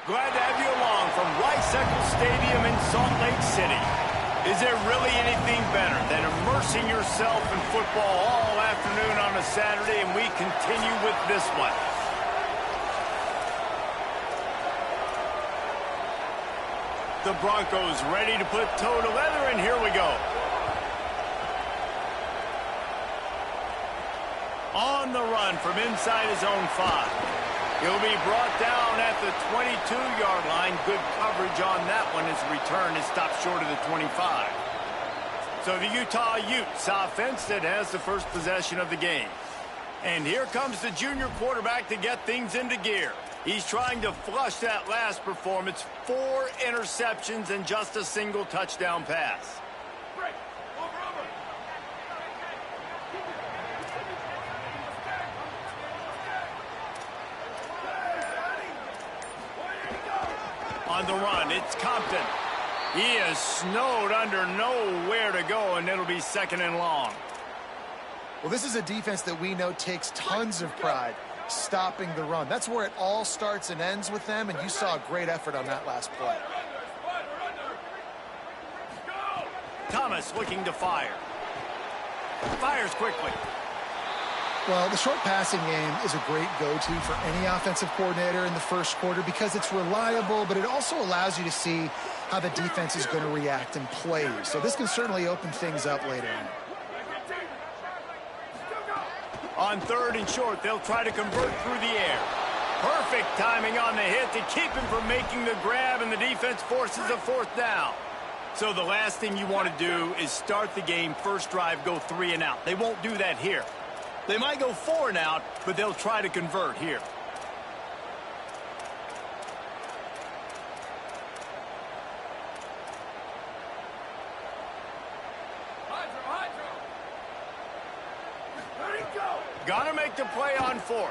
Glad to have you along from Rice-Eccles Stadium in Salt Lake City. Is there really anything better than immersing yourself in football all afternoon on a Saturday, and we continue with this one. The Broncos ready to put toe to leather, and here we go. On the run from inside his own 5. He'll be brought down at the 22-yard line. Good coverage on that one as the return is stopped short of the 25. So the Utah Utes offense that has the first possession of the game. And here comes the junior quarterback to get things into gear. He's trying to flush that last performance. 4 interceptions and just a single touchdown pass. On the run, it's Compton. He is snowed under, nowhere to go, and it'll be second and long. Well, this is a defense that we know takes tons of pride stopping the run. That's where it all starts and ends with them, and you saw a great effort on that last play. Thomas looking to fire. Fires quickly. Well, the short passing game is a great go-to for any offensive coordinator in the first quarter because it's reliable, but it also allows you to see how the defense is going to react and play. So this can certainly open things up later on. On 3rd and short, they'll try to convert through the air. Perfect timing on the hit to keep him from making the grab, and the defense forces a 4th down. So the last thing you want to do is start the game, first drive, go 3 and out. They won't do that here. They might go 4 and out, but they'll try to convert here. Gotta make the play on 4th.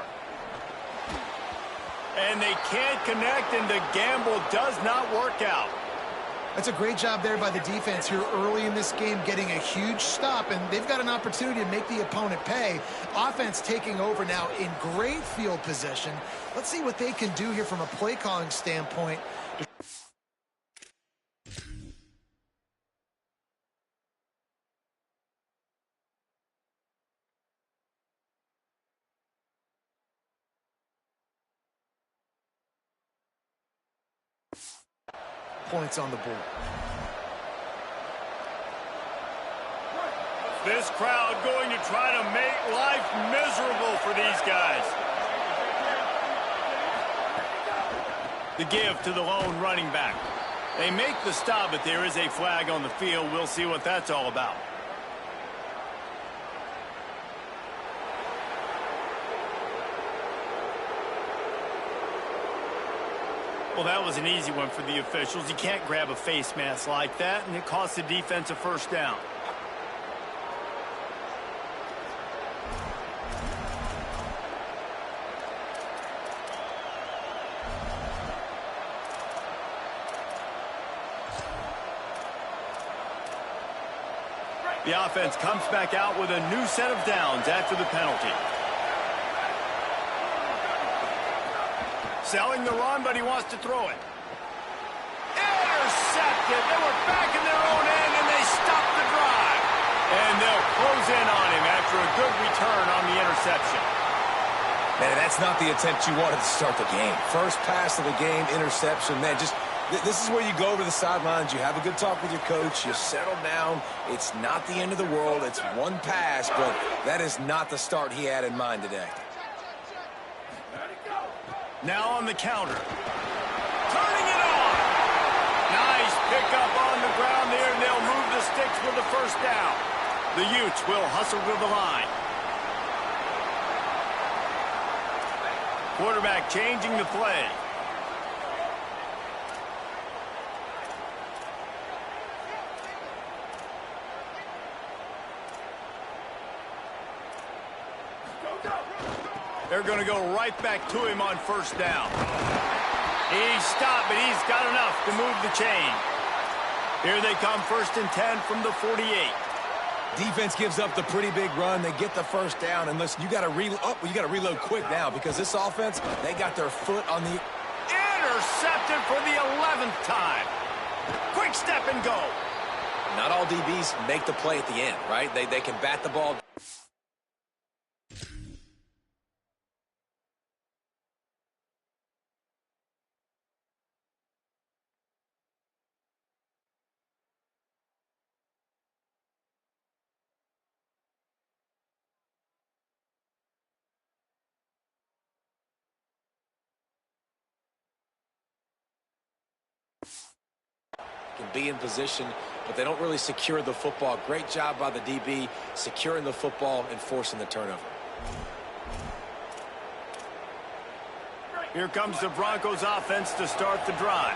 And they can't connect, and the gamble does not work out. That's a great job there by the defense here early in this game, getting a huge stop, and they've got an opportunity to make the opponent pay. Offense taking over now in great field position. Let's see what they can do here from a play calling standpoint. Points on the board. This crowd going to try to make life miserable for these guys. The give to the lone running back. They make the stop, but there is a flag on the field. We'll see what that's all about. Well, that was an easy one for the officials. You can't grab a face mask like that, and it costs the defense a 1st down. The offense comes back out with a new set of downs after the penalty. Selling the run, but he wants to throw it. Intercepted. They were back in their own end, and they stopped the drive. And they'll close in on him after a good return on the interception. Man, that's not the attempt you wanted to start the game. First pass of the game, interception. Man, just this is where you go to the sidelines. You have a good talk with your coach. You settle down. It's not the end of the world. It's one pass, but that is not the start he had in mind today. Now on the counter. Turning it on. Nice pickup on the ground there, and they'll move the sticks with the 1st down. The Utes will hustle to the line. Quarterback changing the play. They're going to go right back to him on 1st down. He stopped, but he's got enough to move the chain. Here they come, 1st and 10 from the 48. Defense gives up the pretty big run. They get the 1st down, and listen, you got to reload quick now because this offense, they got their foot on the... Intercepted for the 11th time. Quick step and go. Not all DBs make the play at the end, right? They can bat the ball. Can be in position, but they don't really secure the football. Great job by the DB securing the football and forcing the turnover. Here comes the Broncos offense to start the drive.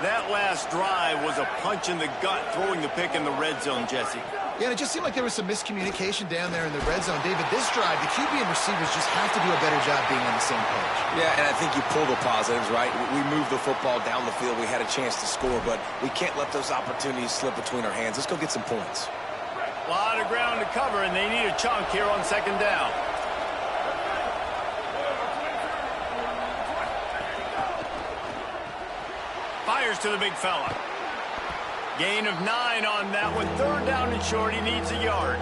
That last drive was a punch in the gut, throwing the pick in the red zone, Jesse. Yeah, and it just seemed like there was some miscommunication down there in the red zone. David, this drive, the QB and receivers just have to do a better job being on the same page. Yeah, and I think you pull the positives, right? We moved the football down the field. We had a chance to score, but we can't let those opportunities slip between our hands. Let's go get some points. A lot of ground to cover, and they need a chunk here on second down. Fires to the big fella. Gain of 9 on that one. Third down and short. He needs a yard.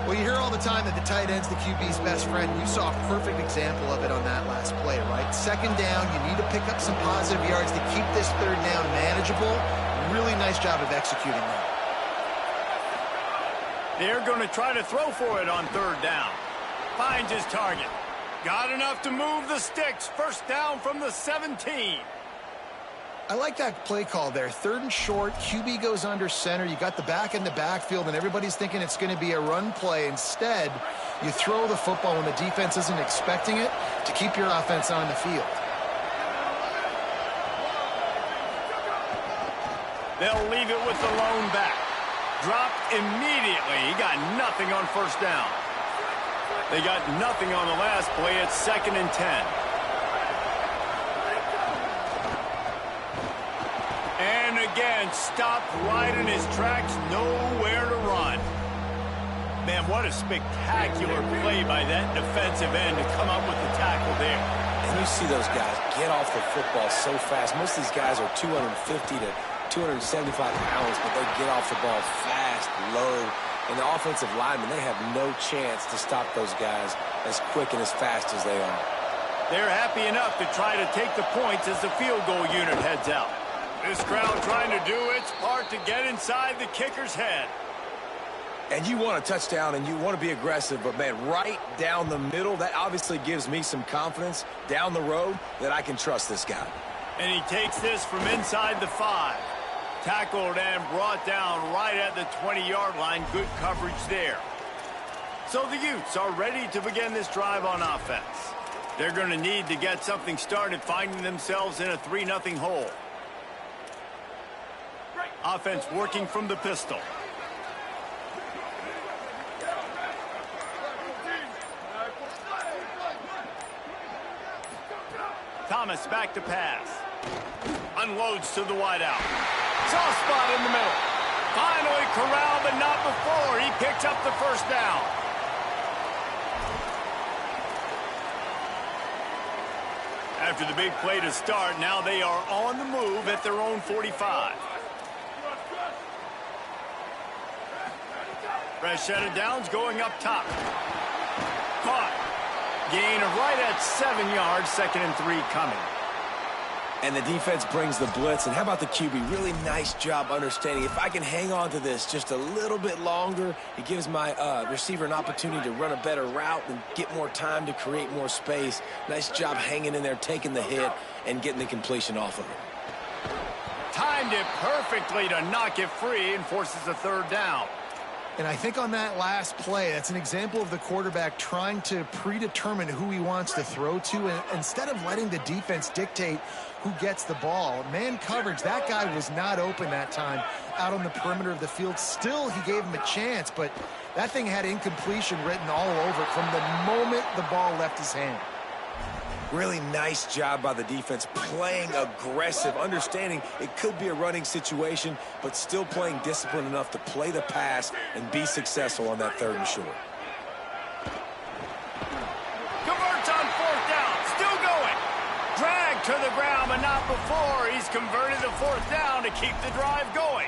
Well, you hear all the time that the tight end's the QB's best friend. You saw a perfect example of it on that last play, right? Second down, you need to pick up some positive yards to keep this third down manageable. Really nice job of executing that. They're going to try to throw for it on third down. Finds his target. Got enough to move the sticks. First down from the 17. I like that play call there. Third and short, QB goes under center. You got the back in the backfield, and everybody's thinking it's going to be a run play. Instead, you throw the football when the defense isn't expecting it to keep your offense on the field. They'll leave it with the lone back. Dropped immediately. He got nothing on first down. They got nothing on the last play. It's 2nd and 10. And again, stopped right in his tracks, nowhere to run. Man, what a spectacular play by that defensive end to come up with the tackle there. And you see those guys get off the football so fast. Most of these guys are 250 to 275 pounds, but they get off the ball fast, low. And the offensive linemen, they have no chance to stop those guys as quick and as fast as they are. They're happy enough to try to take the points as the field goal unit heads out. This crowd trying to do its part to get inside the kicker's head. And you want a touchdown and you want to be aggressive, but, man, right down the middle, that obviously gives me some confidence down the road that I can trust this guy. And he takes this from inside the 5. Tackled and brought down right at the 20-yard line. Good coverage there. So the Utes are ready to begin this drive on offense. They're going to need to get something started, finding themselves in a 3-0 hole. Offense working from the pistol. Thomas back to pass. Unloads to the wideout. Soft spot in the middle. Finally corralled, but not before. He picks up the first down. After the big play to start, now they are on the move at their own 45. Fresh set of downs going up top. Caught. Gain of right at 7 yards, 2nd and 3 coming. And the defense brings the blitz. And how about the QB? Really nice job understanding. If I can hang on to this just a little bit longer, it gives my receiver an opportunity to run a better route and get more time to create more space. Nice job hanging in there, taking the hit, and getting the completion off of it. Timed it perfectly to knock it free and forces a third down. And I think on that last play, that's an example of the quarterback trying to predetermine who he wants to throw to, and instead of letting the defense dictate who gets the ball. Man coverage, that guy was not open that time out on the perimeter of the field. Still, he gave him a chance, but that thing had incompletion written all over it from the moment the ball left his hand. Really nice job by the defense, playing aggressive, understanding it could be a running situation, but still playing disciplined enough to play the pass and be successful on that 3rd and short. Converts on 4th down, still going. Drag to the ground, but not not before. He's converted the fourth down to keep the drive going.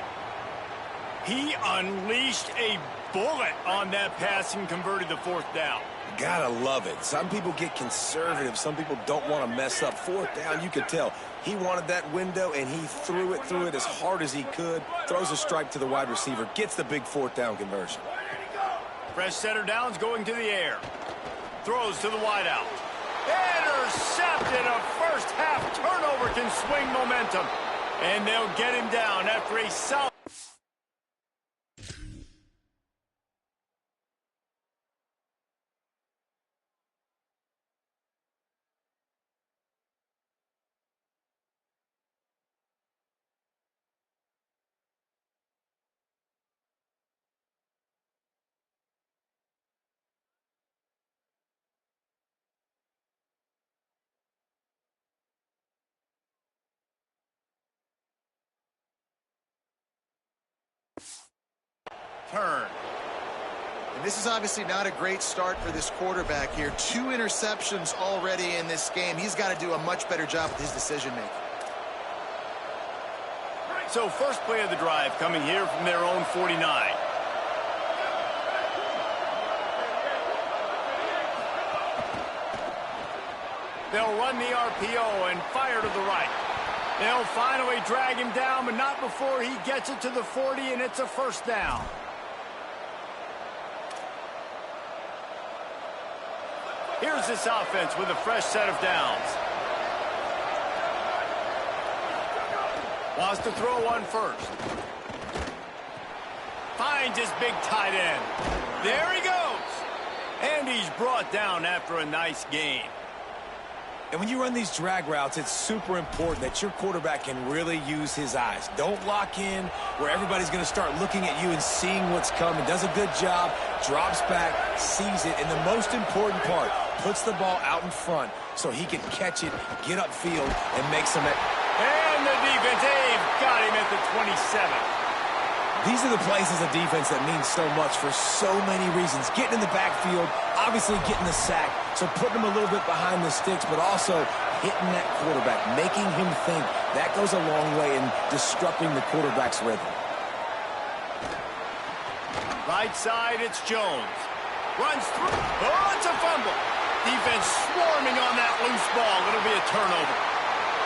He unleashed a bullet on that pass and converted the fourth down. Gotta love it. Some people get conservative. Some people don't want to mess up. Fourth down, you could tell. He wanted that window, and he threw it as hard as he could. Throws a strike to the wide receiver. Gets the big fourth down conversion. Fresh setter downs going to the air. Throws to the wideout. Intercepted. A first half turnover can swing momentum. And they'll get him down after a solid... turn. And this is obviously not a great start for this quarterback here. 2 interceptions already in this game. He's got to do a much better job with his decision-making. So first play of the drive coming here from their own 49. They'll run the RPO and fire to the right. They'll finally drag him down, but not before he gets it to the 40, and it's a first down. Here's this offense with a fresh set of downs. Wants to throw one first. Finds his big tight end. There he goes. And he's brought down after a nice gain. And when you run these drag routes, it's super important that your quarterback can really use his eyes. Don't lock in where everybody's going to start looking at you and seeing what's coming. Does a good job, drops back, sees it, and the most important part, puts the ball out in front so he can catch it, get upfield, and make some... And the defense, they've got him at the 27. These are the plays as a defense that mean so much for so many reasons. Getting in the backfield, obviously getting the sack, so putting him a little bit behind the sticks, but also hitting that quarterback, making him think. That goes a long way in disrupting the quarterback's rhythm. Right side, it's Jones. Runs through. Oh, it's a fumble. Defense swarming on that loose ball. It'll be a turnover.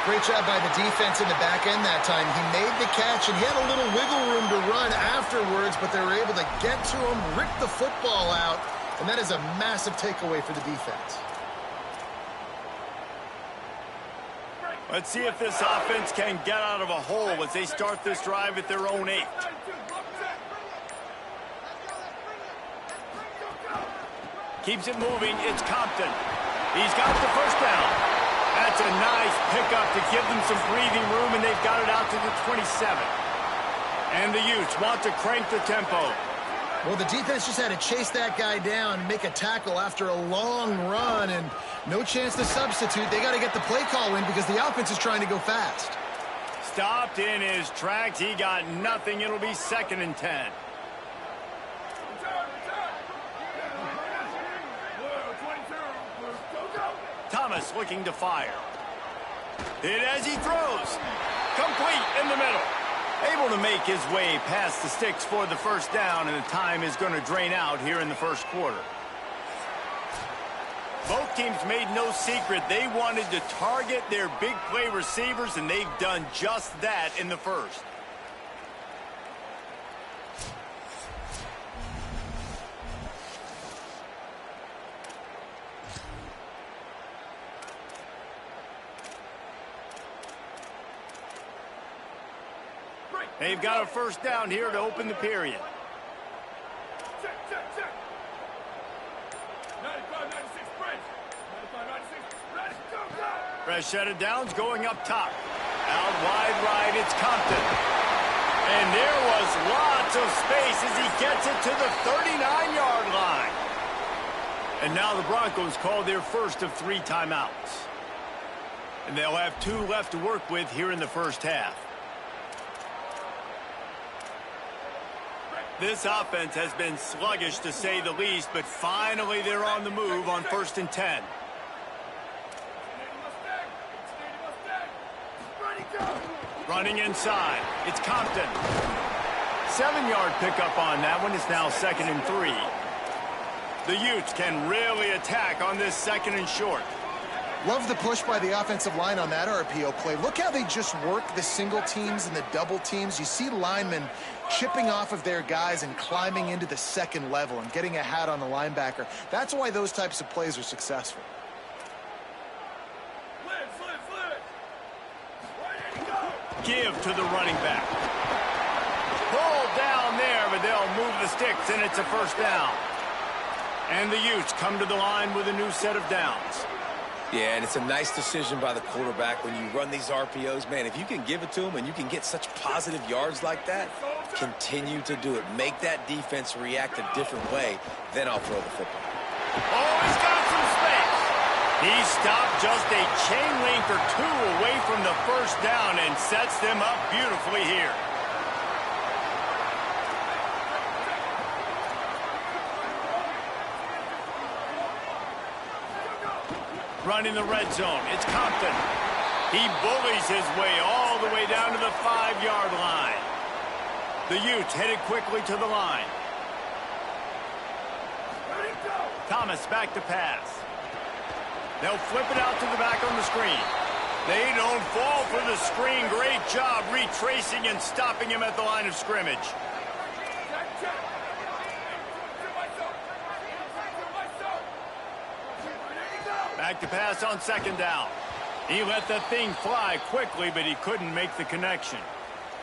Great job by the defense in the back end that time. He made the catch, and he had a little wiggle room to run afterwards, but they were able to get to him, rip the football out, and that is a massive takeaway for the defense. Let's see if this offense can get out of a hole as they start this drive at their own 8. Keeps it moving. It's Compton. He's got the first down. That's a nice pickup to give them some breathing room, and they've got it out to the 27. And the Utes want to crank the tempo. Well, the defense just had to chase that guy down and make a tackle after a long run, and no chance to substitute. They got to get the play call in because the offense is trying to go fast. Stopped in his tracks. He got nothing. It'll be 2nd and 10. Thomas looking to fire. Hit as he throws. Complete in the middle. Able to make his way past the sticks for the first down, and the time is going to drain out here in the first quarter. Both teams made no secret they wanted to target their big play receivers, and they've done just that in the first. They've got a first down here to open the period. Fresh set of downs going up top. Out wide right, it's Compton. And there was lots of space as he gets it to the 39-yard line. And now the Broncos call their first of 3 timeouts. And they'll have 2 left to work with here in the first half. This offense has been sluggish, to say the least, but finally they're on the move on 1st and 10. Running inside. It's Compton. 7-yard pickup on that one. It's now 2nd and 3. The Utes can really attack on this 2nd and short. Love the push by the offensive line on that RPO play. Look how they just work the single teams and the double teams. You see linemen chipping off of their guys and climbing into the second level and getting a hat on the linebacker. That's why those types of plays are successful. Give to the running back. Pulled down there, but they'll move the sticks, and it's a 1st down. And the Utes come to the line with a new set of downs. Yeah, and it's a nice decision by the quarterback when you run these RPOs. Man, if you can give it to them and you can get such positive yards like that, continue to do it. Make that defense react a different way, then I'll throw the football. Oh, he's got some space. He stopped just a chain length or 2 away from the 1st down and sets them up beautifully here. Running the red zone. It's Compton. He bullies his way all the way down to the 5-yard line. The Utes headed quickly to the line. Thomas back to pass. They'll flip it out to the back on the screen. They don't fall for the screen. Great job retracing and stopping him at the line of scrimmage. Back to pass on 2nd down. He let the thing fly quickly, but he couldn't make the connection.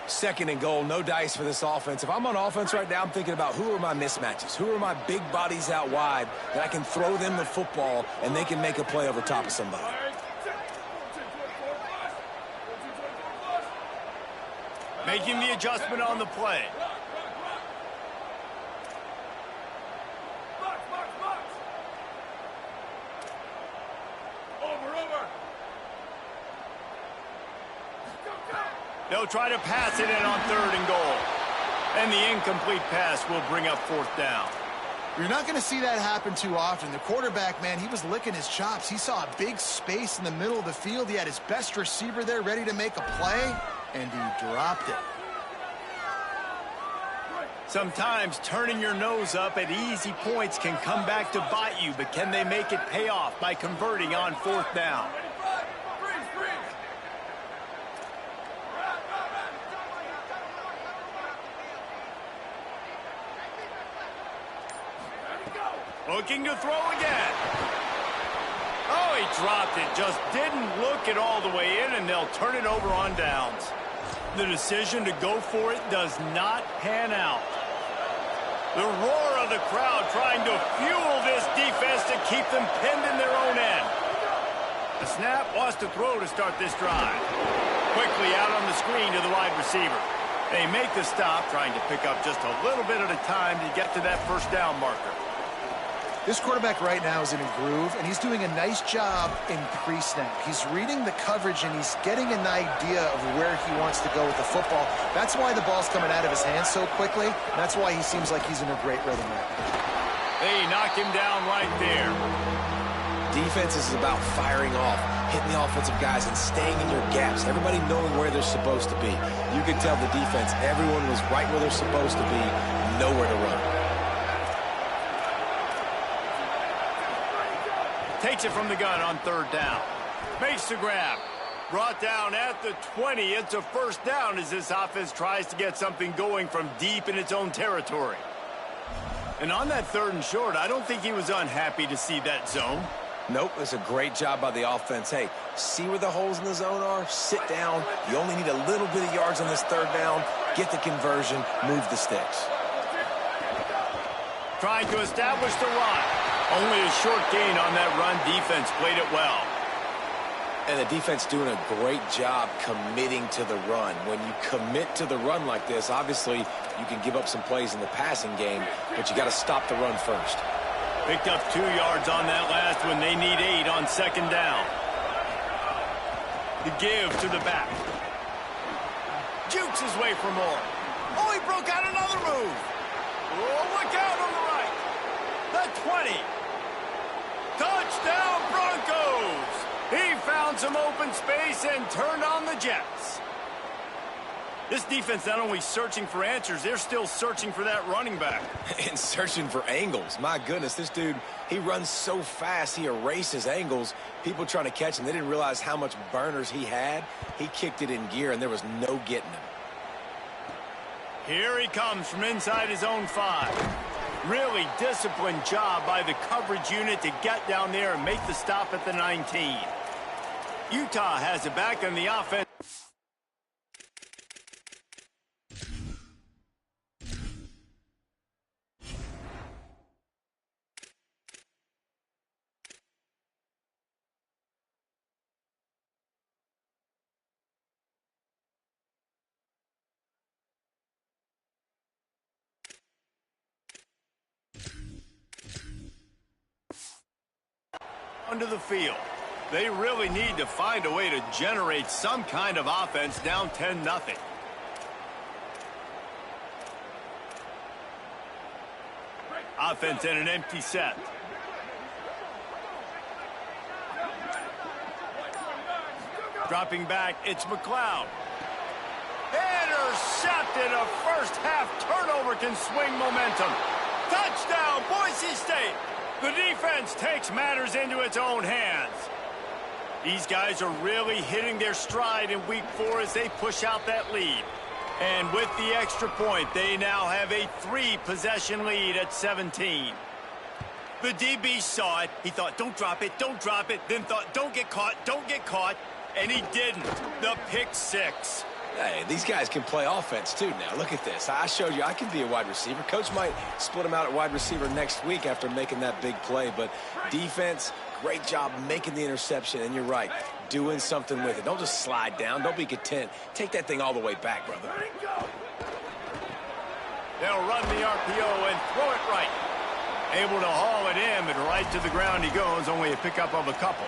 2nd and goal, no dice for this offense. If I'm on offense right now, I'm thinking about who are my mismatches? Who are my big bodies out wide that I can throw them the football and they can make a play over top of somebody? Making the adjustment on the play. They'll try to pass it in on 3rd and goal. And the incomplete pass will bring up 4th down. You're not going to see that happen too often. The quarterback, man, he was licking his chops. He saw a big space in the middle of the field. He had his best receiver there ready to make a play, and he dropped it. Sometimes turning your nose up at easy points can come back to bite you, but can they make it pay off by converting on 4th down? Looking to throw again. Oh, he dropped it. Just didn't look it all the way in, and they'll turn it over on downs. The decision to go for it does not pan out. The roar of the crowd trying to fuel this defense to keep them pinned in their own end. The snap wants to throw to start this drive. Quickly out on the screen to the wide receiver. They make the stop, trying to pick up just a little bit at a time to get to that 1st down marker. This quarterback right now is in a groove, and he's doing a nice job in pre-snap. He's reading the coverage, and he's getting an idea of where he wants to go with the football. That's why the ball's coming out of his hands so quickly. That's why he seems like he's in a great rhythm right now. They knocked him down right there. Defense is about firing off, hitting the offensive guys, and staying in your gaps. Everybody knowing where they're supposed to be. You can tell the defense, everyone was right where they're supposed to be, nowhere to run. Takes it from the gun on 3rd down. Makes the grab. Brought down at the 20. It's a 1st down as this offense tries to get something going from deep in its own territory. And on that 3rd and short, I don't think he was unhappy to see that zone. Nope, it's a great job by the offense. Hey, see where the holes in the zone are? Sit down. You only need a little bit of yards on this 3rd down. Get the conversion. Move the sticks. Trying to establish the run. Only a short gain on that run. Defense played it well. And the defense doing a great job committing to the run. When you commit to the run like this, obviously you can give up some plays in the passing game, but you got to stop the run first. Picked up 2 yards on that last one. They need 8 on 2nd down. The give to the back. Jukes his way for more. Oh, he broke out another move. Oh, look out on the right. The 20. Touchdown, Broncos. He found some open space and turned on the Jets. This defense not only searching for answers, they're still searching for that running back. And searching for angles. My goodness, this dude, he runs so fast, he erases angles. People trying to catch him, they didn't realize how much burners he had. He kicked it in gear, and there was no getting him. Here he comes from inside his own 5. Really disciplined job by the coverage unit to get down there and make the stop at the 19. Utah has it back on the offense. Onto the field. They really need to find a way to generate some kind of offense down 10-0. Offense in an empty set. Dropping back, it's McLeod. Intercepted. A first-half turnover can swing momentum. Touchdown, Boise State. The defense takes matters into its own hands. These guys are really hitting their stride in week 4 as they push out that lead. And with the extra point, they now have a 3-possession lead at 17. The DB saw it. He thought, don't drop it, then thought, don't get caught, and he didn't. The pick 6. Hey, these guys can play offense, too, now. Look at this. I showed you I can be a wide receiver. Coach might split him out at wide receiver next week after making that big play. But defense, great job making the interception. And you're right, doing something with it. Don't just slide down. Don't be content. Take that thing all the way back, brother. They'll run the RPO and throw it right. Able to haul it in, but right to the ground he goes. Only a pickup of a couple.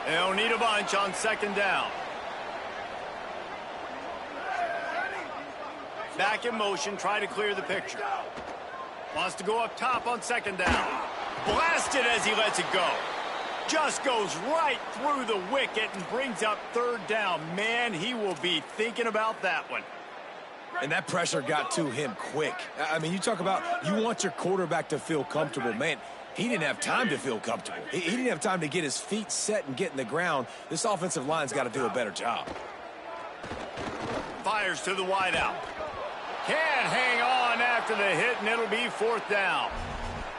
They'll need a bunch on 2nd down. Back in motion, try to clear the picture. Wants to go up top on 2nd down. Blasted as he lets it go. Just goes right through the wicket and brings up 3rd down. Man, he will be thinking about that one. And that pressure got to him quick. I mean, you talk about you want your quarterback to feel comfortable. Man, he didn't have time to feel comfortable. He didn't have time to get his feet set and get in the ground. This offensive line's got to do a better job. Fires to the wideout. Can't hang on after the hit, and it'll be 4th down.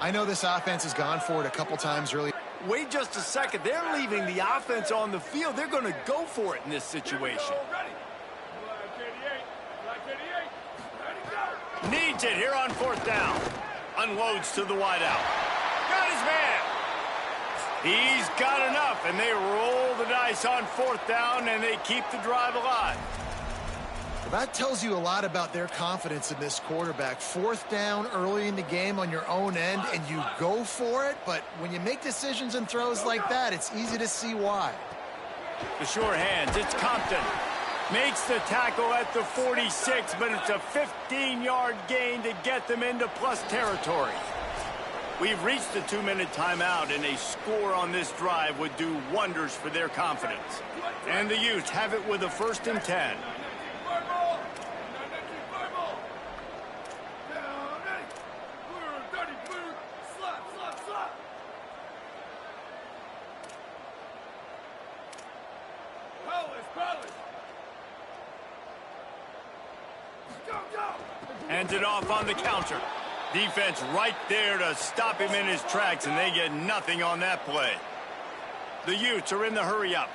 I know this offense has gone for it a couple times early. Wait just a second. They're leaving the offense on the field. They're going to go for it in this situation. Needs it here on 4th down. Unloads to the wideout. Got his man. He's got enough, and they roll the dice on 4th down, and they keep the drive alive. That tells you a lot about their confidence in this quarterback. 4th down early in the game on your own end, and you go for it. But when you make decisions and throws like that, it's easy to see why. The sure hands, it's Compton. Makes the tackle at the 46, but it's a 15-yard gain to get them into plus territory. We've reached the 2-minute timeout, and a score on this drive would do wonders for their confidence. And the Utes have it with a 1st and 10. Hands it off on the counter. Defense right there to stop him in his tracks, and they get nothing on that play. The Utes are in the hurry-up.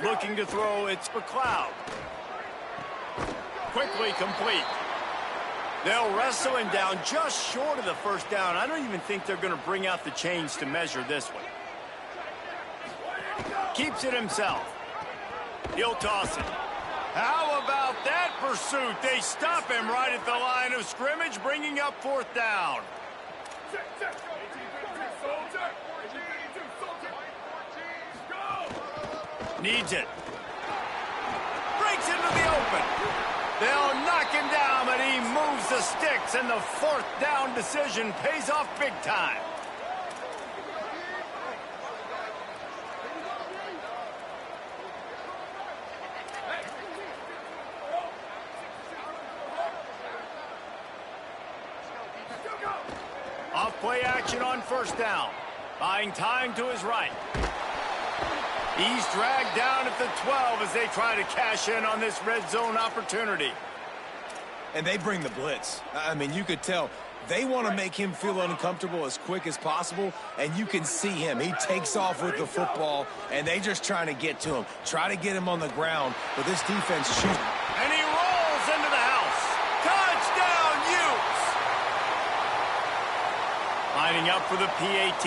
Looking to throw, it's McLeod. Quickly complete. They'll wrestle him down just short of the 1st down. I don't even think they're going to bring out the chains to measure this one. Keeps it himself. He'll toss it. How about that pursuit? They stop him right at the line of scrimmage, bringing up 4th down. Needs it. Breaks into the open. They'll knock him down, but he moves the sticks, and the 4th down decision pays off big time. play action on first down. Buying time to his right. He's dragged down at the 12 as they try to cash in on this red zone opportunity. And they bring the blitz. I mean, you could tell they want to make him feel uncomfortable as quick as possible, and you can see him. He takes off with the football, and they just trying to get to him, try to get him on the ground, but this defense shoots. And he rolls into the house. Touchdown, Utes! Lining up for the PAT.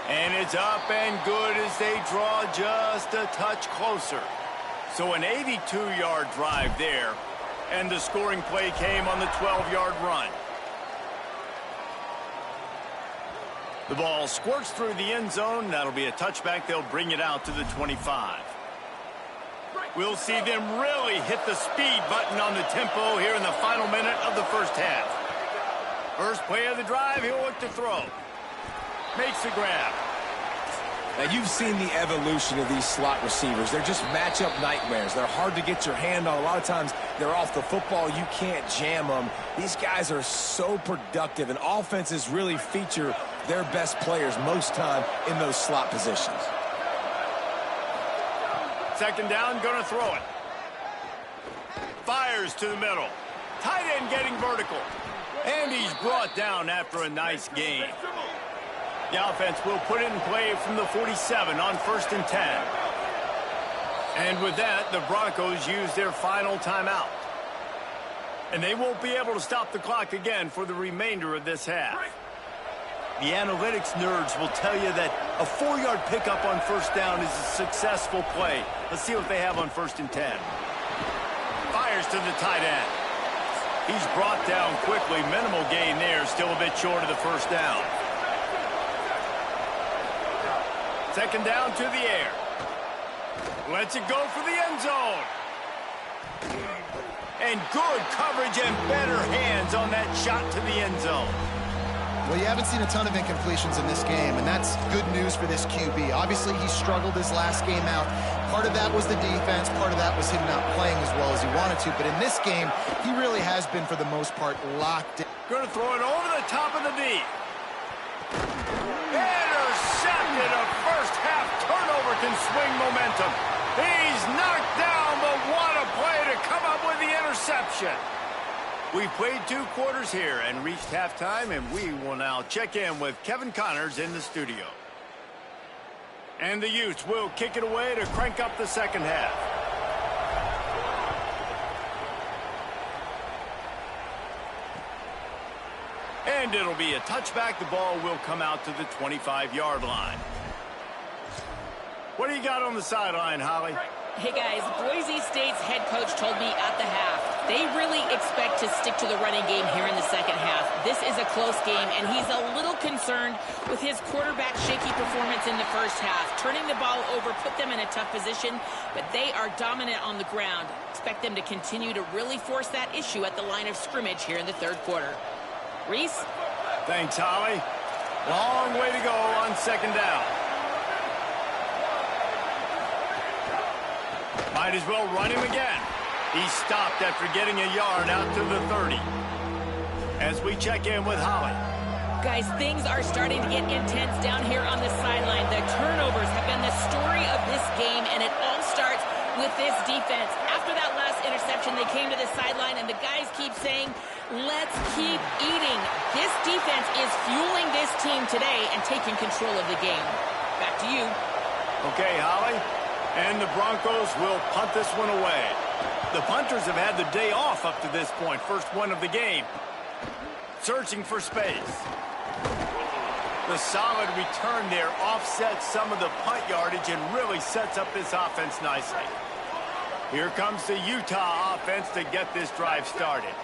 And it's up and good as they draw just a touch closer. So an 82-yard drive there, and the scoring play came on the 12-yard run. The ball squirts through the end zone. That'll be a touchback. They'll bring it out to the 25. We'll see them really hit the speed button on the tempo here in the final minute of the first half. First play of the drive, he'll look to throw. Makes the grab. Now, you've seen the evolution of these slot receivers. They're just matchup nightmares. They're hard to get your hand on. A lot of times, they're off the football. You can't jam them. These guys are so productive, and offenses really feature their best players most time in those slot positions. Second down, going to throw it. Fires to the middle. Tight end getting vertical. And he's brought down after a nice gain. The offense will put it in play from the 47 on 1st and 10. And with that, the Broncos use their final timeout. And they won't be able to stop the clock again for the remainder of this half. The analytics nerds will tell you that a 4-yard pickup on first down is a successful play. Let's see what they have on 1st and 10. Fires to the tight end. He's brought down quickly. Minimal gain there, still a bit short of the first down. Second down to the air. Lets it go for the end zone. And good coverage and better hands on that shot to the end zone. Well, you haven't seen a ton of incompletions in this game, and that's good news for this QB. Obviously, he struggled his last game out. Part of that was the defense. Part of that was him not playing as well as he wanted to. But in this game, he really has been, for the most part, locked in. Going to throw it over the top of the D. Intercepted. A first-half turnover can swing momentum. He's knocked down, but what a play to come up with the interception. We've played 2 quarters here and reached halftime, and we will now check in with Kevin Connors in the studio. And the Utes will kick it away to crank up the second half. And it'll be a touchback. The ball will come out to the 25-yard line. What do you got on the sideline, Holly? Hey, guys, Boise State's head coach told me at the half they really expect to stick to the running game here in the second half. This is a close game, and he's a little concerned with his quarterback shaky performance in the first half. Turning the ball over put them in a tough position, but they are dominant on the ground. Expect them to continue to really force that issue at the line of scrimmage here in the third quarter. Reese? Thanks, Holly. Long way to go on second down. Might as well run him again. He stopped after getting a yard out to the 30. As we check in with Holly. Guys, things are starting to get intense down here on the sideline. The turnovers have been the story of this game, and it all starts with this defense. After that last interception, they came to the sideline, and the guys keep saying, let's keep eating. This defense is fueling this team today and taking control of the game. Back to you. Okay, Holly. And the Broncos will punt this one away. The punters have had the day off up to this point. First one of the game. Searching for space. The solid return there offsets some of the punt yardage and really sets up this offense nicely. Here comes the Utah offense to get this drive started.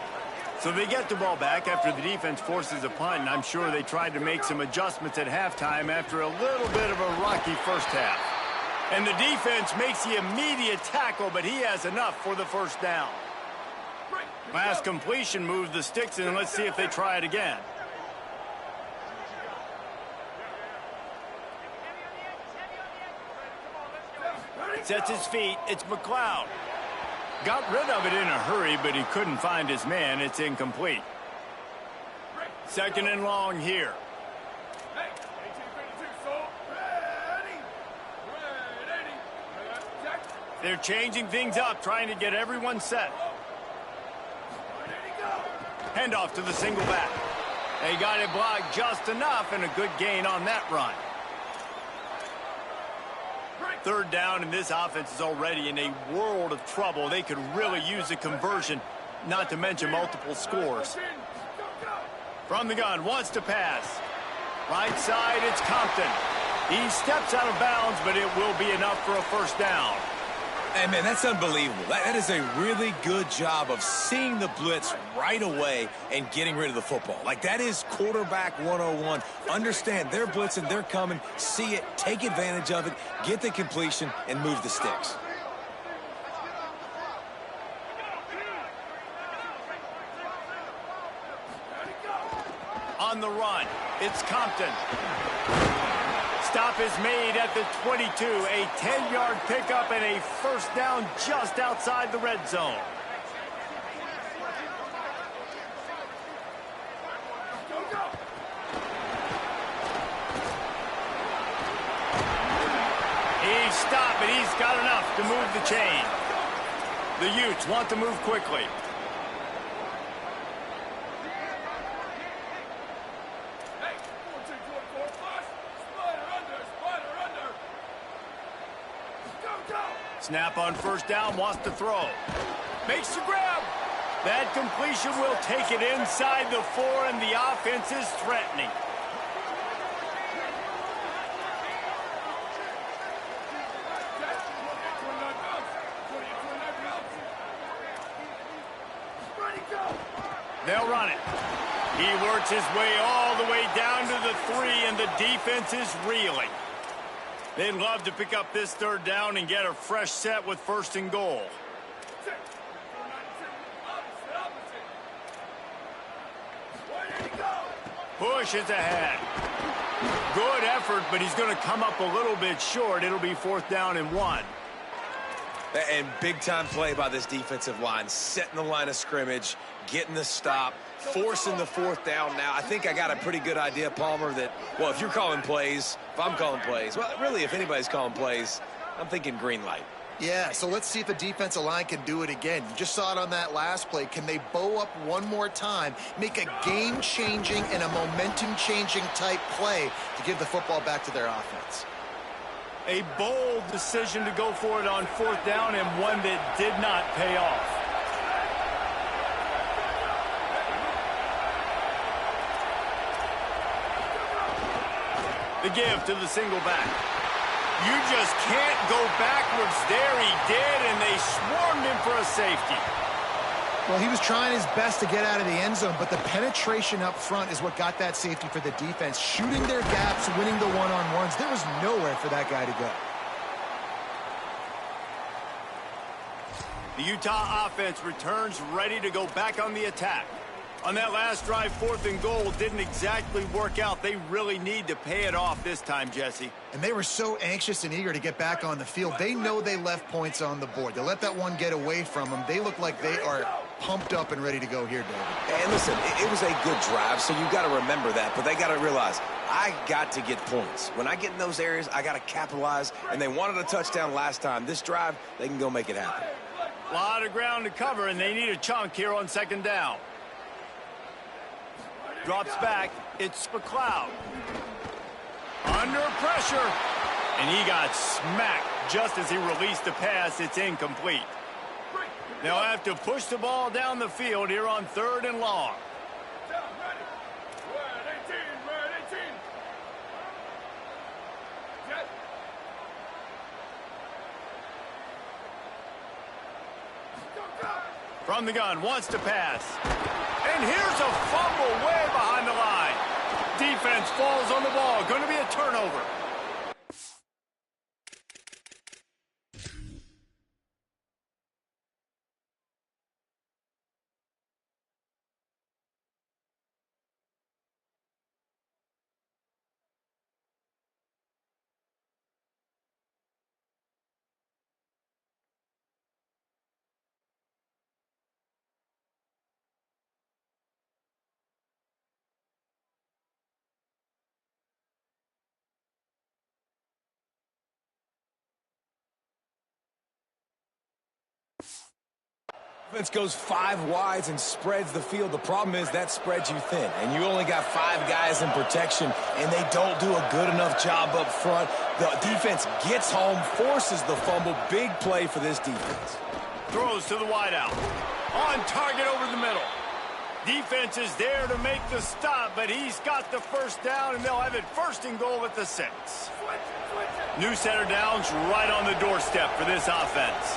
So they get the ball back after the defense forces a punt, and I'm sure they tried to make some adjustments at halftime after a little bit of a rocky first half. And the defense makes the immediate tackle, but he has enough for the first down. Last completion moves the sticks, and let's see if they try it again. Sets his feet. It's McLeod. Got rid of it in a hurry, but he couldn't find his man. It's incomplete. Second and long here. They're changing things up, trying to get everyone set. Handoff to the single back. They got it blocked just enough, and a good gain on that run. Third down, and this offense is already in a world of trouble. They could really use a conversion, not to mention multiple scores. From the gun, wants to pass. Right side, it's Compton. He steps out of bounds, but it will be enough for a first down. Hey, man, that's unbelievable. That is a really good job of seeing the blitz right away and getting rid of the football. Like, that is quarterback 101. Understand they're blitzing, they're coming, see it, take advantage of it, get the completion, and move the sticks. On the run, it's Compton. Stop is made at the 22. A 10-yard pickup and a first down just outside the red zone. He's stopped, but he's got enough to move the chain. The Utes want to move quickly. Snap on first down, wants to throw. Makes the grab. That completion will take it inside the 4, and the offense is threatening. They'll run it. He works his way all the way down to the 3, and the defense is reeling. They'd love to pick up this third down and get a fresh set with first and goal. Push is ahead. Good effort, but he's going to come up a little bit short. It'll be fourth down and 1. And big-time play by this defensive line, setting the line of scrimmage, getting the stop, forcing the fourth down. Now, I think I got a pretty good idea, Palmer, that, well, if you're calling plays, if I'm calling plays, well, really, if anybody's calling plays, I'm thinking green light. Yeah, so let's see if the defensive line can do it again. You just saw it on that last play. Can they bow up one more time, make a game-changing and a momentum-changing type play to give the football back to their offense? A bold decision to go for it on fourth down, and one that did not pay off. The give to the single back. You just can't go backwards there. He did, and they swarmed him for a safety. Well, he was trying his best to get out of the end zone, but the penetration up front is what got that safety for the defense. Shooting their gaps, winning the one-on-ones. There was nowhere for that guy to go. The Utah offense returns ready to go back on the attack. On that last drive, fourth and goal didn't exactly work out. They really need to pay it off this time, Jesse. And they were so anxious and eager to get back on the field. They know they left points on the board. They let that one get away from them. They look like they are pumped up and ready to go here, David. And listen, it was a good drive, so you got to remember that. But they got to realize, I got to get points. When I get in those areas, I got to capitalize. And they wanted a touchdown last time. This drive, they can go make it happen. A lot of ground to cover, and they need a chunk here on second down. Drops back. It's McLeod. Under pressure. And he got smacked just as he released the pass. It's incomplete. They'll have to push the ball down the field here on third and long. From the gun, wants to pass. And here's a fumble way behind the line. Defense falls on the ball. Going to be a turnover. Offense goes 5 wides and spreads the field. The problem is that spreads you thin, and you only got 5 guys in protection, and they don't do a good enough job up front. The defense gets home, forces the fumble. Big play for this defense. Throws to the wideout. On target over the middle. Defense is there to make the stop, but he's got the first down, and they'll have it first and goal at the 6. New set of downs right on the doorstep for this offense.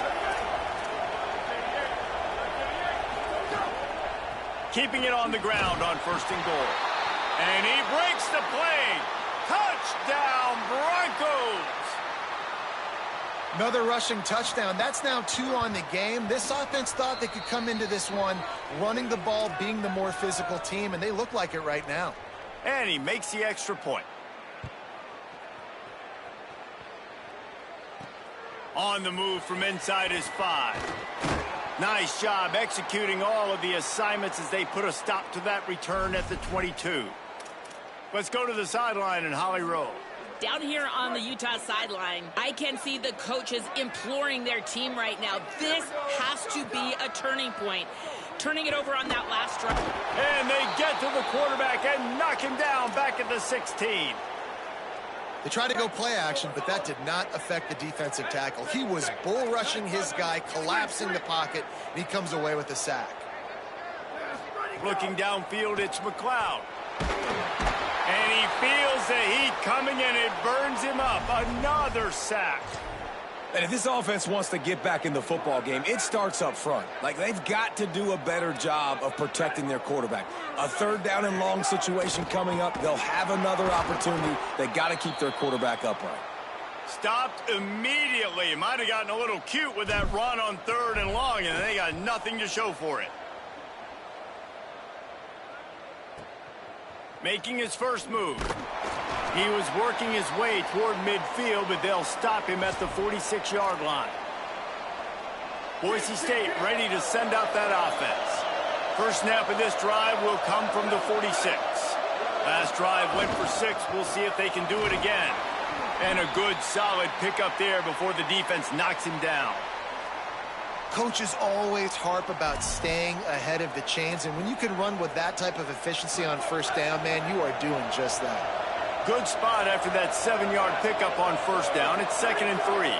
Keeping it on the ground on first and goal. And he breaks the play. Touchdown, Broncos! Another rushing touchdown. That's now 2 on the game. This offense thought they could come into this one running the ball, being the more physical team, and they look like it right now. And he makes the extra point. On the move from inside his 5. Nice job executing all of the assignments as they put a stop to that return at the 22. Let's go to the sideline in Holly Rowe. Down here on the Utah sideline, I can see the coaches imploring their team right now. This has to be a turning point. Turning it over on that last drive. And they get to the quarterback and knock him down back at the 16. They tried to go play action, but that did not affect the defensive tackle. He was bull rushing his guy, collapsing the pocket, and he comes away with a sack. Looking downfield, it's McLeod. And he feels the heat coming, and it burns him up. Another sack. And if this offense wants to get back in the football game, it starts up front. Like, they've got to do a better job of protecting their quarterback. A 3rd down and long situation coming up. They'll have another opportunity. They got to keep their quarterback upright. Stopped immediately. Might have gotten a little cute with that run on 3rd and long, and they got nothing to show for it. Making his first move. He was working his way toward midfield, but they'll stop him at the 46-yard line. Boise State ready to send out that offense. First snap of this drive will come from the 46. Last drive went for 6. We'll see if they can do it again. And a good, solid pickup there before the defense knocks him down. Coaches always harp about staying ahead of the chains, and when you can run with that type of efficiency on first down, man, you are doing just that. Good spot after that 7-yard pickup on first down. It's 2nd and 3.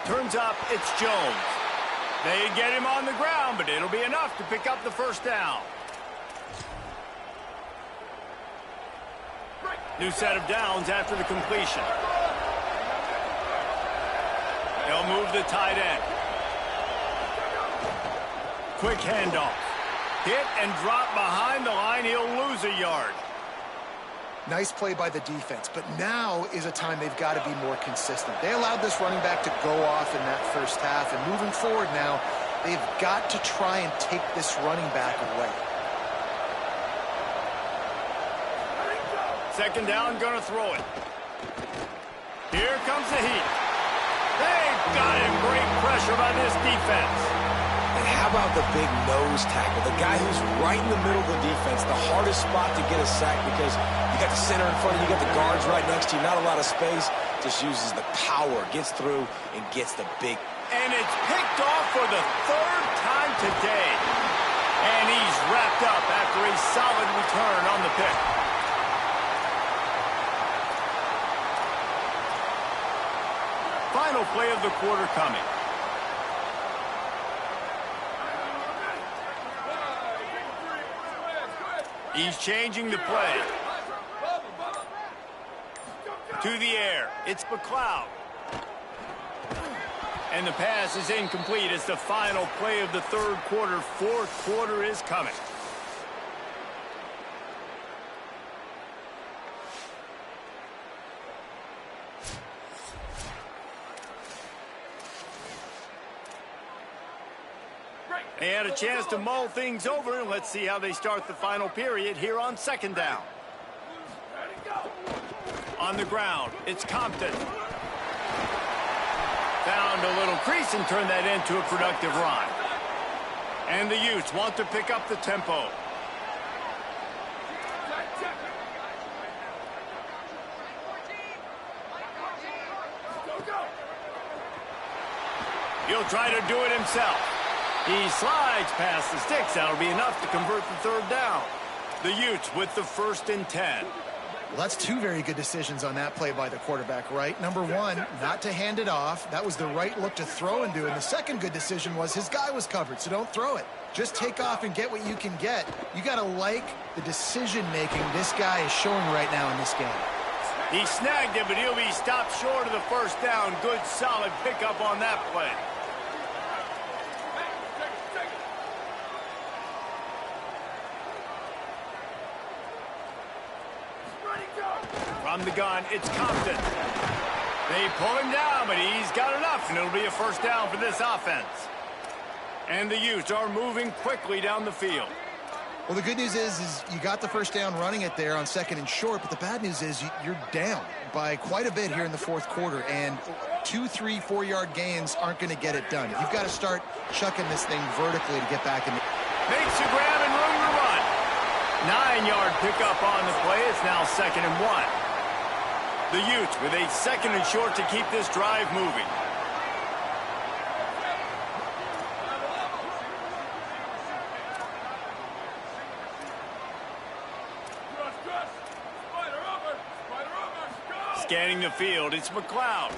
Turns up, it's Jones. They get him on the ground, but it'll be enough to pick up the first down. New set of downs after the completion. They'll move the tight end. Quick handoff. Hit and drop behind the line. He'll lose a yard. Nice play by the defense, but now is a time they've got to be more consistent. They allowed this running back to go off in that first half, and moving forward now, they've got to try and take this running back away. 2nd down, gonna throw it. Here comes the heat. They've got him. Great pressure by this defense. And how about the big nose tackle? The guy who's right in the middle of the defense, the hardest spot to get a sack because you got the center in front of you, you got the guards right next to you, not a lot of space. Just uses the power, gets through, and gets the big. And it's picked off for the 3rd time today. And he's wrapped up after a solid return on the pick. Final play of the quarter coming. He's changing the play. To the air. It's McLeod. And the pass is incomplete. It's the final play of the 3rd quarter. 4th quarter is coming. They had a chance to mull things over, and let's see how they start the final period here on 2nd down. On the ground, it's Compton. Found a little crease and turned that into a productive run. And the Utes want to pick up the tempo. He'll try to do it himself. He slides past the sticks. That'll be enough to convert the third down. The Utes with the 1st and 10. Well, that's two very good decisions on that play by the quarterback, right? Number one, not to hand it off. That was the right look to throw into. And the second good decision was his guy was covered, so don't throw it. Just take off and get what you can get. You got to like the decision-making this guy is showing right now in this game. He snagged it, but he'll be stopped short of the first down. Good, solid pickup on that play. From the gun, it's Compton. They pull him down, but he's got enough, and it'll be a first down for this offense. And the Utes are moving quickly down the field. Well, the good news is you got the first down running it there on 2nd and short, but the bad news is you're down by quite a bit here in the 4th quarter, and 2, 3, 4-yard gains aren't going to get it done. You've got to start chucking this thing vertically to get back in. Makes the grab and room to run. 9-yard pickup on the play. It's now 2nd and 1. The Utes with a 2nd and short to keep this drive moving. Scanning the field, it's McLeod.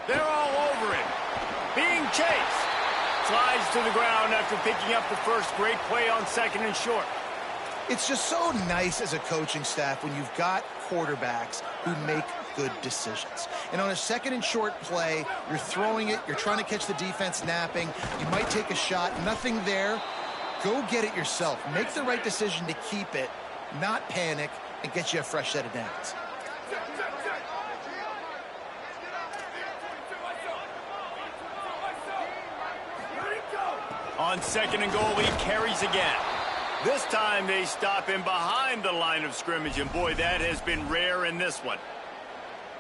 They're all over him. Being chased. Slides to the ground after picking up the first. Great play on 2nd and short. It's just so nice as a coaching staff when you've got quarterbacks who make good decisions. And on a 2nd and short play, you're throwing it, you're trying to catch the defense napping, you might take a shot, nothing there. Go get it yourself. Make the right decision to keep it, not panic, and get you a fresh set of downs. On 2nd and goal, he carries again. This time they stop him behind the line of scrimmage, and boy, that has been rare in this one.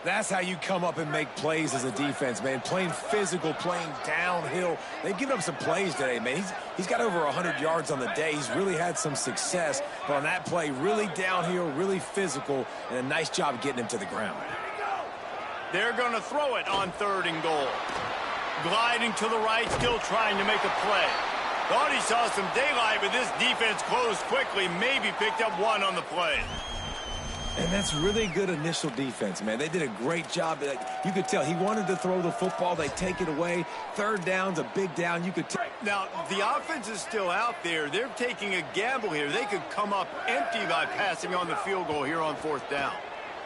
That's how you come up and make plays as a defense, man. Playing physical, playing downhill. They've given up some plays today, man. He's got over 100 yards on the day. He's really had some success. But on that play, really downhill, really physical, and a nice job getting him to the ground. They're going to throw it on 3rd and goal. Gliding to the right, still trying to make a play. Thought he saw some daylight, but this defense closed quickly, maybe picked up one on the play. And that's really good initial defense, man. They did a great job. You could tell he wanted to throw the football. They take it away. 3rd down's a big down. You could tell. Now, the offense is still out there. They're taking a gamble here. They could come up empty by passing on the field goal here on 4th down.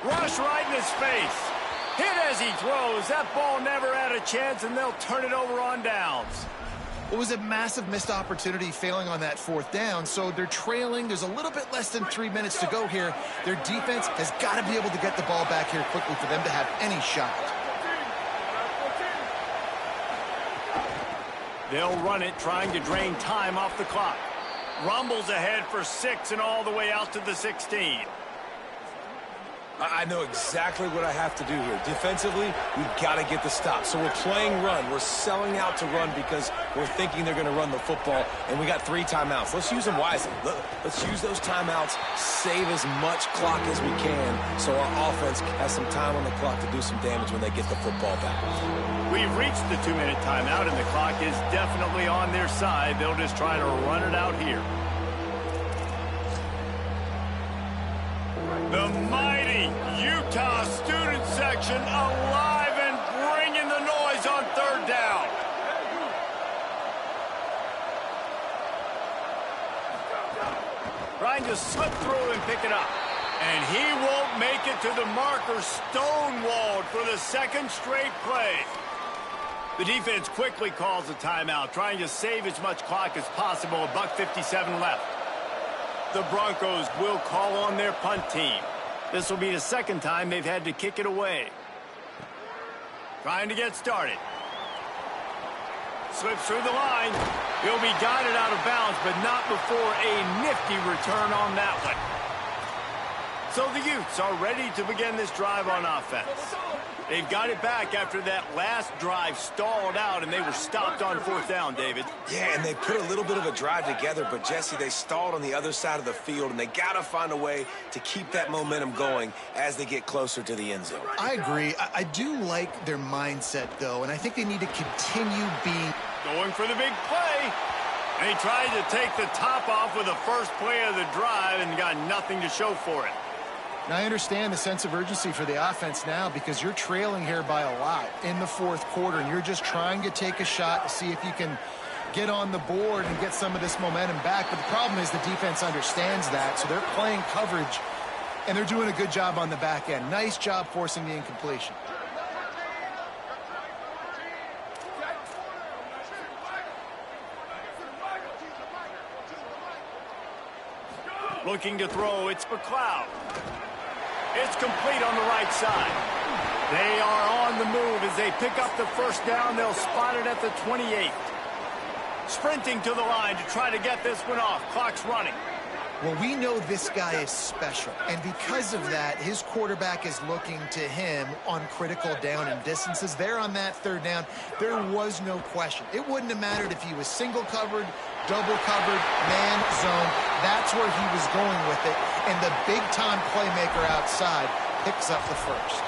Rush right in his face. Hit as he throws. That ball never had a chance, and they'll turn it over on downs. It was a massive missed opportunity failing on that 4th down, so they're trailing. There's a little bit less than 3 minutes to go here. Their defense has got to be able to get the ball back here quickly for them to have any shot. They'll run it, trying to drain time off the clock. Rumbles ahead for 6 and all the way out to the 16. I know exactly what I have to do here. Defensively, we've got to get the stop. So we're playing run. We're selling out to run because we're thinking they're going to run the football, and we got 3 timeouts. Let's use them wisely. Let's use those timeouts, save as much clock as we can so our offense has some time on the clock to do some damage when they get the football back. We've reached the 2-minute timeout, and the clock is definitely on their side. They'll just try to run it out here. The mighty Utah student section alive and bringing the noise on 3rd down. Trying to slip through and pick it up. And he won't make it to the marker, stonewalled for the 2nd straight play. The defense quickly calls a timeout, trying to save as much clock as possible. $1:57 left. The Broncos will call on their punt team. This will be the 2nd time they've had to kick it away. Trying to get started. Slips through the line. He'll be guided out of bounds, but not before a nifty return on that one. So the Utes are ready to begin this drive on offense. They've got it back after that last drive stalled out, and they were stopped on fourth down, David. Yeah, and they put a little bit of a drive together, but, Jesse, they stalled on the other side of the field, and they got to find a way to keep that momentum going as they get closer to the end zone. I agree. I do like their mindset, though, and I think they need to continue being... Going for the big play. They tried to take the top off with the first play of the drive and got nothing to show for it. Now, I understand the sense of urgency for the offense now because you're trailing here by a lot in the fourth quarter, and you're just trying to take a shot to see if you can get on the board and get some of this momentum back. But the problem is the defense understands that, so they're playing coverage, and they're doing a good job on the back end. Nice job forcing the incompletion. Looking to throw, it's McLeod. It's complete on the right side. They are on the move as they pick up the first down. They'll spot it at the 28. Sprinting to the line to try to get this one off. Clock's running. Well, we know this guy is special, and because of that, his quarterback is looking to him on critical down and distances. There on that third down, there was no question. It wouldn't have mattered if he was single covered, double covered, man, zone. That's where he was going with it, and the big-time playmaker outside picks up the first.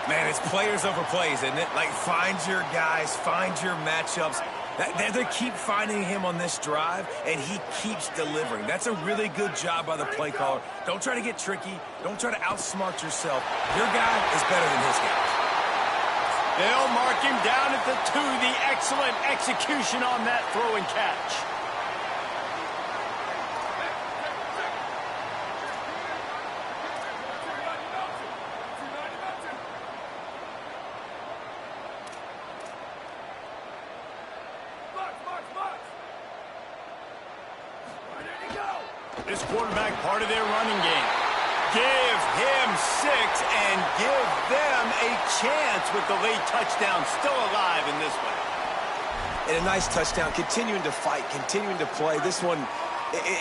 Man, it's players over plays, isn't it? Like, find your guys, find your matchups. They keep finding him on this drive, and he keeps delivering. That's a really good job by the play caller. Don't try to get tricky. Don't try to outsmart yourself. Your guy is better than his guy. They'll mark him down at the 2. The excellent execution on that throw and catch. This quarterback part of their running game. Give him 6 and give them a chance with the late touchdown still alive in this one. And a nice touchdown, continuing to fight, continuing to play. This one,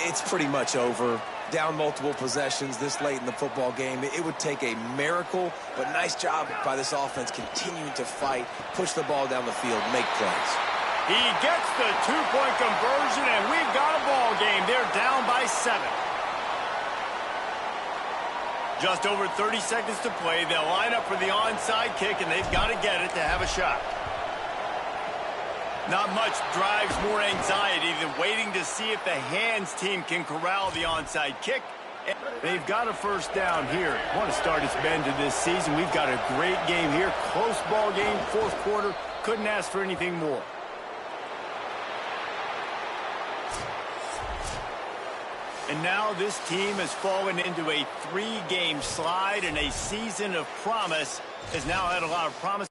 it's pretty much over. Down multiple possessions this late in the football game. It would take a miracle, but nice job by this offense continuing to fight, push the ball down the field, make plays. He gets the 2-point conversion, and we've got a ball game. They're down by 7. Just over 30 seconds to play. They'll line up for the onside kick, and they've got to get it to have a shot. Not much drives more anxiety than waiting to see if the hands team can corral the onside kick. They've got a first down here. Want to start its bend to this season. We've got a great game here. Close ball game, fourth quarter. Couldn't ask for anything more. And now this team has fallen into a 3-game slide, and a season of promise has now had a lot of promise.